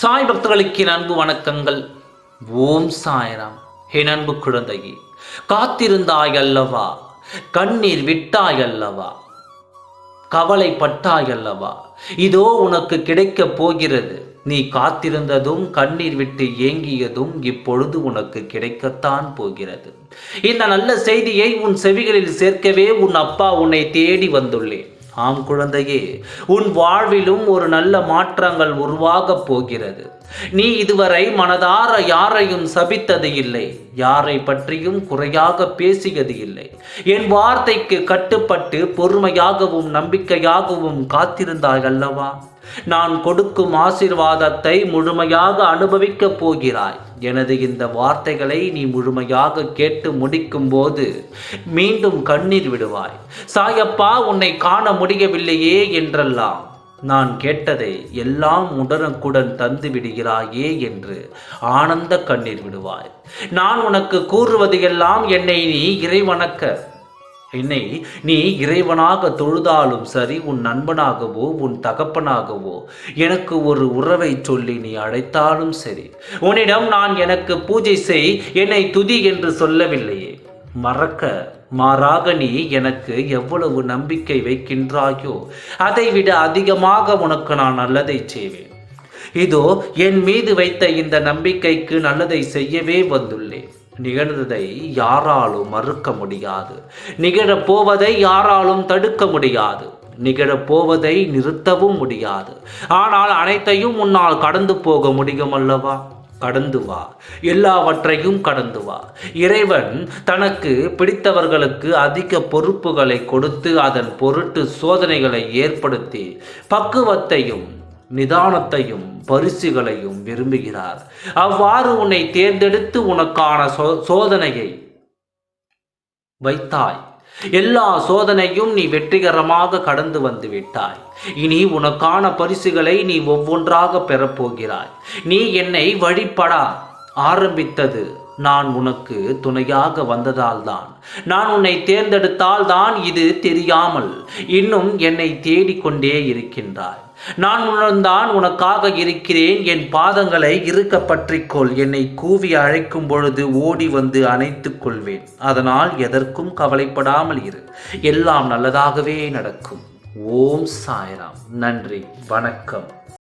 சாய் பக்தர்களுக்கு என் அன்பு வணக்கங்கள். ஓம் சாய்ராம். என் அன்பு குழந்தையே, காத்திருந்தாய் அல்லவா, கண்ணீர் விட்டாய் அல்லவா, கவலைப்பட்டாய் அல்லவா, இதோ உனக்கு கிடைக்கப் போகிறது. நீ காத்திருந்ததும் கண்ணீர் விட்டு ஏங்கியதும் இப்பொழுது உனக்கு கிடைக்கத்தான் போகிறது. இந்த நல்ல செய்தியை உன் செவிகளில் சேர்க்கவே உன் அப்பா உன்னை தேடி வந்துள்ளேன். ஆம் குழந்தையே, உன் வாழ்விலும் ஒரு நல்ல மாற்றங்கள் உருவாகப் போகிறது. நீ இதுவரை மனதார யாரையும் சபித்தது இல்லை, யாரை பற்றியும் குறையாக பேசியது இல்லை. என் வார்த்தைக்கு கட்டுப்பட்டு பொறுமையாகவும் நம்பிக்கையாகவும் காத்திருந்தாய் அல்லவா? நான் கொடுக்கும் ஆசீர்வாதத்தை முழுமையாக அனுபவிக்கப் போகிறாய். எனது இந்த வார்த்தைகளை நீ முழுமையாக கேட்டு முடிக்கும் போது மீண்டும் கண்ணீர் விடுவாய். சாயப்பா, உன்னை காண முடியவில்லையே என்றெல்லாம் நான் கேட்டதை எல்லாம் உடனுக்குடன் தந்து விடுகிறாயே என்று ஆனந்த கண்ணீர் விடுவாய். நான் உனக்கு கூறுவது எல்லாம் என்னை நீ இறைவனாக தொழுதாலும் சரி, உன் நண்பனாகவோ உன் தகப்பனாகவோ எனக்கு ஒரு உறவை சொல்லி நீ அழைத்தாலும் சரி, உன்னிடம் நான் எனக்கு பூஜை செய், என்னை துதி என்று சொல்லவில்லையே. மாறாக நீ எனக்கு எவ்வளவு நம்பிக்கை வைக்கின்றாயோ அதைவிட அதிகமாக உனக்கு நான் நல்லதை செய்வேன். இதோ என் மீது வைத்த இந்த நம்பிக்கைக்கு நல்லதை செய்யவே வந்துள்ளேன். நிகழ்ந்ததை யாராலும் மறுக்க முடியாது, நிகழப்போவதை யாராலும் தடுக்க முடியாது, நிகழப்போவதை நிறுத்தவும் முடியாது. ஆனால் அனைத்தையும் உன்னால் கடந்து போக முடியும் அல்லவா? கடந்து வா, எல்லாவற்றையும் கடந்து வா. இறைவன் தனக்கு பிடித்தவர்களுக்கு அதிக பொறுப்புகளை கொடுத்து அதன் பொருட்டு சோதனைகளை ஏற்படுத்தி பக்குவத்தையும் நிதானத்தையும் பரிசுகளையும் விரும்புகிறார். அவ்வாறு உன்னை தேர்ந்தெடுத்து உனக்கான சோதனையை வைத்தாய். எல்லா சோதனையும் நீ வெற்றிகரமாக கடந்து வந்து விட்டாய். இனி உனக்கான பரிசுகளை நீ ஒவ்வொன்றாக பெறப்போகிறாய். நீ என்னை வழிபட ஆரம்பித்தது நான் உனக்கு துணையாக வந்ததால் தான், நான் உன்னை தேர்ந்தெடுத்தால் தான். இது தெரியாமல் இன்னும் என்னை தேடிக்கொண்டே இருக்கின்றாய். நான் உணர்ந்தான் உனக்காக இருக்கிறேன். என் பாதங்களை இறுக்க பற்றிக்கொள். என்னை கூவி அழைக்கும் பொழுது ஓடி வந்து அணைத்துக் கொள்வேன். அதனால் எதற்கும் கவலைப்படாமல் இரு. எல்லாம் நல்லதாகவே நடக்கும். ஓம் சாய்ராம். நன்றி, வணக்கம்.